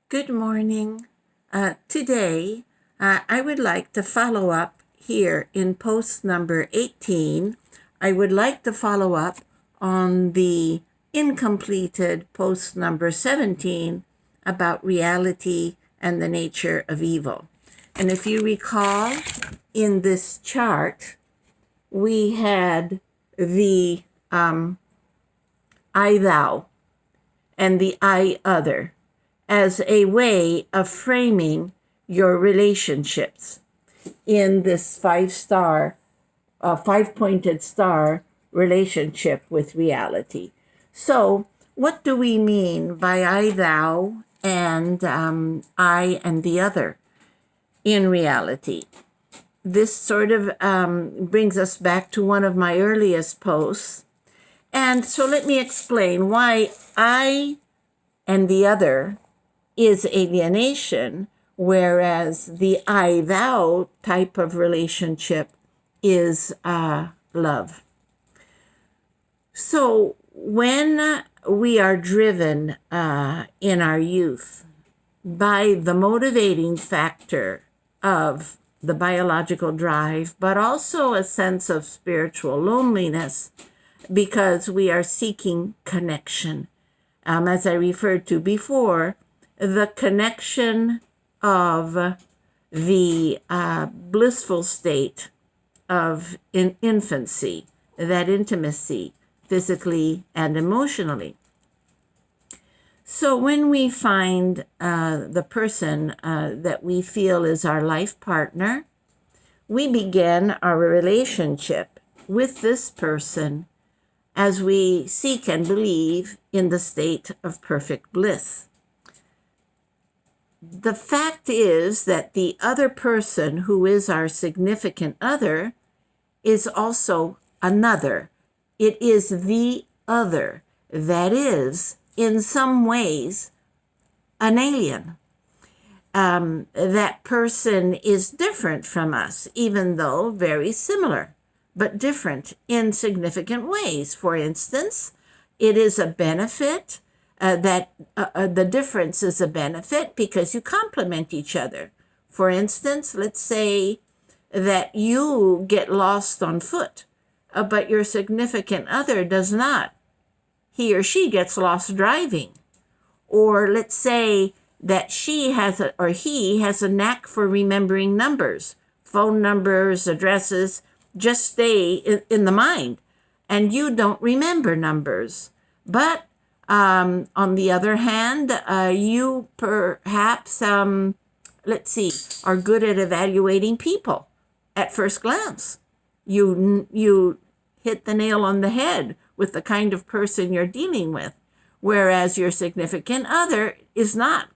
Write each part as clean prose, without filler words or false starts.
Good morning. Today, I would like to follow up here in post number 18. I would like to follow up on the incompleted post number 17 about reality and the nature of evil. And if you recall, in this chart, we had the I thou and the I other as a way of framing your relationships in this five-pointed star relationship with reality. So, what do we mean by I, thou, and I and the other in reality? This sort of brings us back to one of my earliest posts. And so let me explain why I and the other is alienation, whereas the I thou type of relationship is love. So when we are driven in our youth by the motivating factor of the biological drive, but also a sense of spiritual loneliness because we are seeking connection. As I referred to before, the connection of the blissful state of infancy, that intimacy, physically and emotionally. So when we find the person that we feel is our life partner, we begin our relationship with this person as we seek and believe in the state of perfect bliss. The fact is that the other person who is our significant other is also another. It is the other that is, in some ways, an alien. That person is different from us, even though very similar, but different in significant ways. For instance, it is a benefit that the difference is a benefit because you complement each other. For instance, let's say that you get lost on foot, but your significant other does not. He or she gets lost driving. Or let's say that she has or he has a knack for remembering numbers, phone numbers, addresses, just stay in the mind, and you don't remember numbers. But on the other hand, you perhaps, let's see, are good at evaluating people at first glance. You hit the nail on the head with the kind of person you're dealing with, whereas your significant other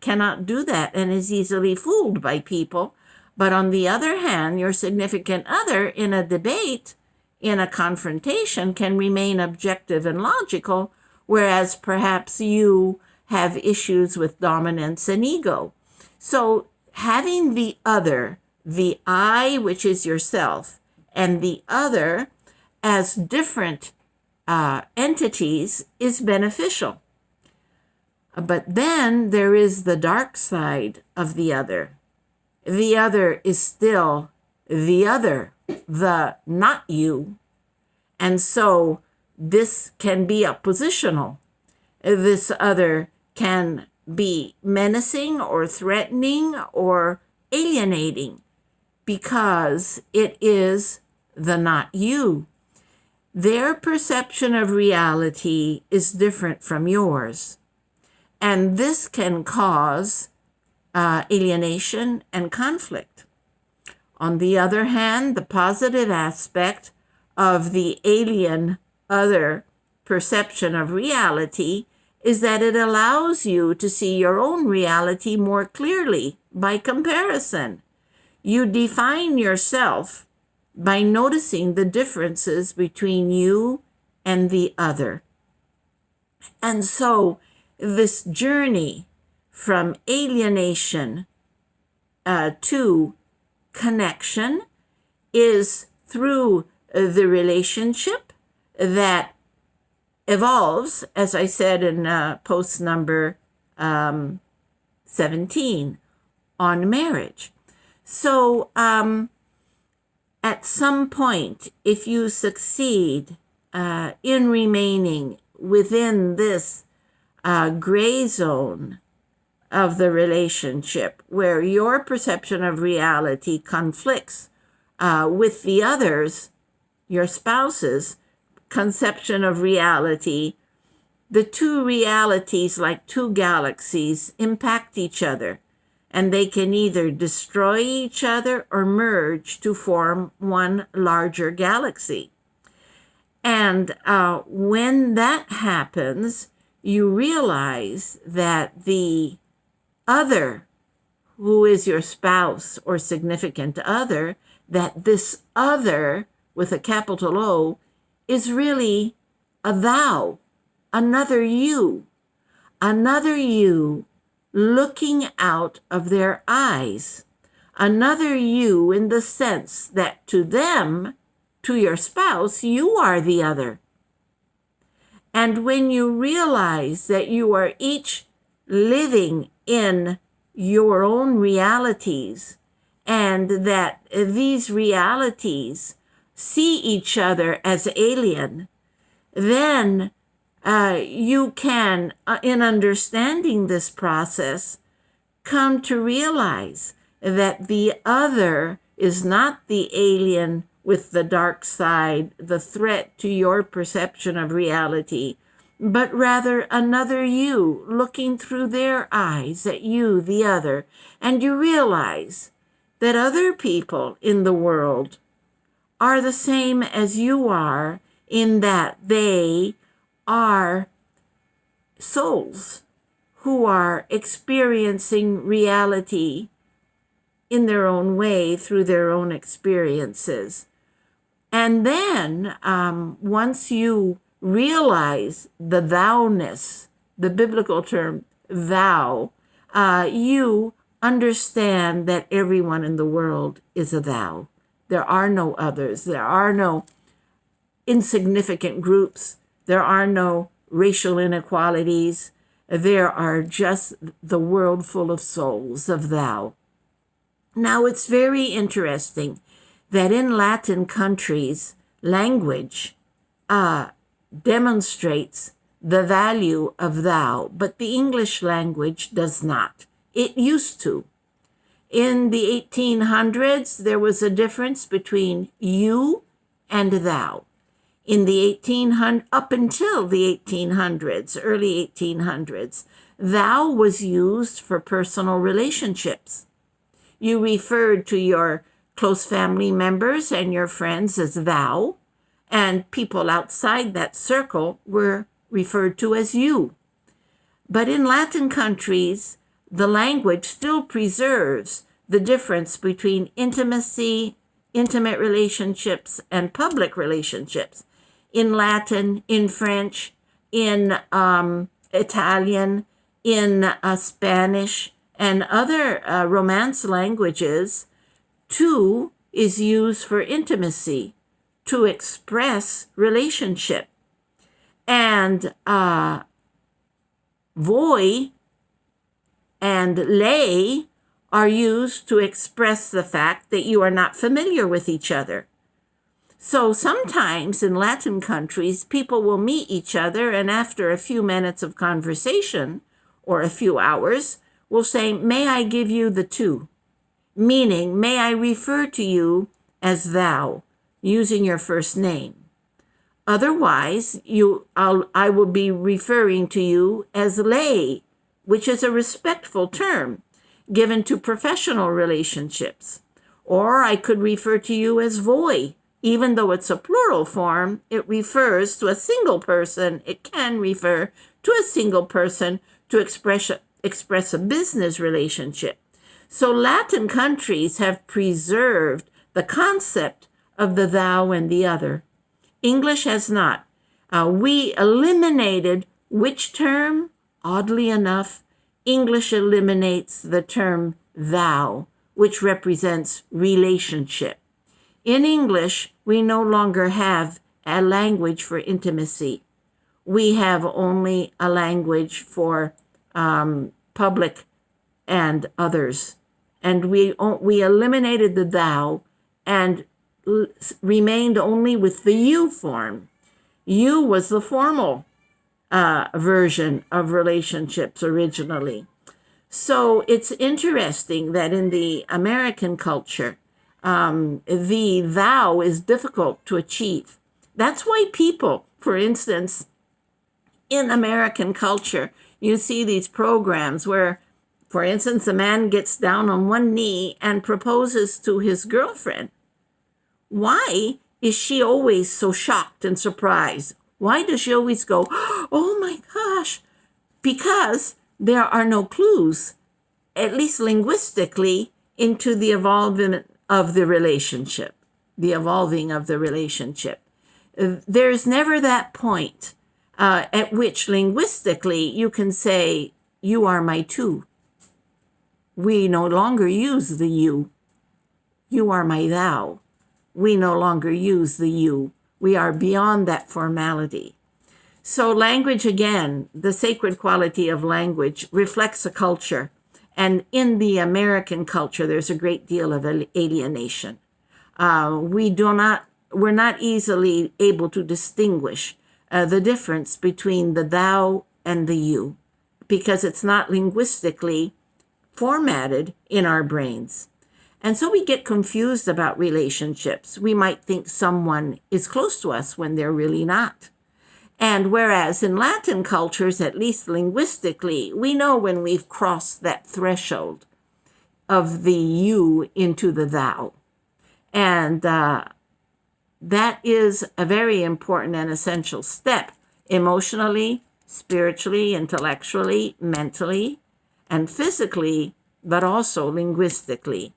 cannot do that and is easily fooled by people. But on the other hand, your significant other in a debate, in a confrontation, can remain objective and logical, whereas perhaps you have issues with dominance and ego. So having the other, the I, which is yourself, and the other as different entities is beneficial. But then there is the dark side of the other. The other is still the other, the not you. And so this can be oppositional. This other can be menacing or threatening or alienating because it is the not you. Their perception of reality is different from yours. And this can cause alienation and conflict. On the other hand, the positive aspect of the alien other perception of reality is that it allows you to see your own reality more clearly by comparison. You define yourself by noticing the differences between you and the other. And so this journey from alienation to connection is through the relationship that evolves, as I said in post number 17 on marriage. So at some point, if you succeed in remaining within this gray zone of the relationship, where your perception of reality conflicts with the other's, your spouse's conception of reality, the two realities, like two galaxies, impact each other, and they can either destroy each other or merge to form one larger galaxy. And when that happens, you realize that the other, who is your spouse or significant other, that this other, with a capital O, is really a thou, another you looking out of their eyes, another you in the sense that to them, to your spouse, you are the other. And when you realize that you are each living in your own realities, and that these realities see each other as alien, then you can, in understanding this process, come to realize that the other is not the alien with the dark side, the threat to your perception of reality, but rather another you looking through their eyes at you, the other. And you realize that other people in the world are the same as you are, in that they are souls who are experiencing reality in their own way through their own experiences. And then once you realize the thou-ness, the biblical term thou, you understand that everyone in the world is a thou. There are no others. There are no insignificant groups. There are no racial inequalities. There are just the world full of souls, of thou. Now, it's very interesting that in Latin countries, language demonstrates the value of thou, but the English language does not. It used to. In the 1800s, there was a difference between you and thou. In the up until the 1800s, early 1800s, thou was used for personal relationships. You referred to your close family members and your friends as thou, and people outside that circle were referred to as you. But in Latin countries, the language still preserves the difference between intimate relationships, and public relationships. In Latin, in French, in Italian, in Spanish, and other Romance languages, tu is used for intimacy, to express relationship. And voi and lei are used to express the fact that you are not familiar with each other. So sometimes in Latin countries, people will meet each other, and after a few minutes of conversation, or a few hours, will say, "May I give you the tu?" Meaning, may I refer to you as thou, using your first name. Otherwise, I will be referring to you as lei, which is a respectful term given to professional relationships. Or I could refer to you as voi. Even though it's a plural form, it refers to a single person. It can refer to a single person to express a business relationship. So Latin countries have preserved the concept of the thou and the other. English has not. We eliminated which term? Oddly enough, English eliminates the term thou, which represents relationship. In English, we no longer have a language for intimacy. We have only a language for public and others. And we eliminated the thou and remained only with the you form. You was the formal version of relationships originally. So it's interesting that in the American culture, the thou is difficult to achieve. That's why people, for instance, in American culture, you see these programs where, for instance, a man gets down on one knee and proposes to his girlfriend. Why is she always so shocked and surprised? Why does she always go, oh my gosh? Because there are no clues, at least linguistically, into the evolving of the relationship, the evolving of the relationship. There's never that point at which linguistically you can say, you are my two. We no longer use the you. You are my thou. We no longer use the you. We are beyond that formality. So language, again, the sacred quality of language reflects a culture. And in the American culture, there's a great deal of alienation. We're not easily able to distinguish the difference between the thou and the you, because it's not linguistically formatted in our brains. And so we get confused about relationships. We might think someone is close to us when they're really not. And whereas in Latin cultures, at least linguistically, we know when we've crossed that threshold of the you into the thou. And that is a very important and essential step emotionally, spiritually, intellectually, mentally, and physically, but also linguistically.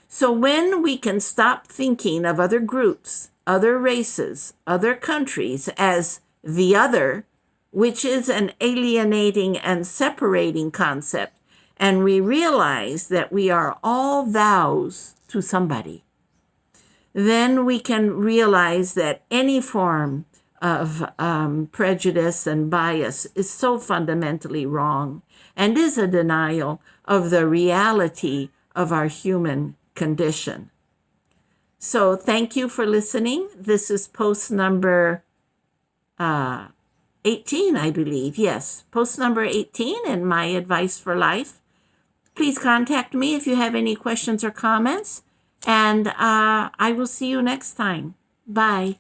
So when we can stop thinking of other groups, other races, other countries as the other, which is an alienating and separating concept, and we realize that we are all thous to somebody, then we can realize that any form of prejudice and bias is so fundamentally wrong and is a denial of the reality of our human condition. So thank you for listening. This is post number 18, I believe. Yes, post number 18 in My Advice for Life. Please contact me if you have any questions or comments, and I will see you next time. Bye.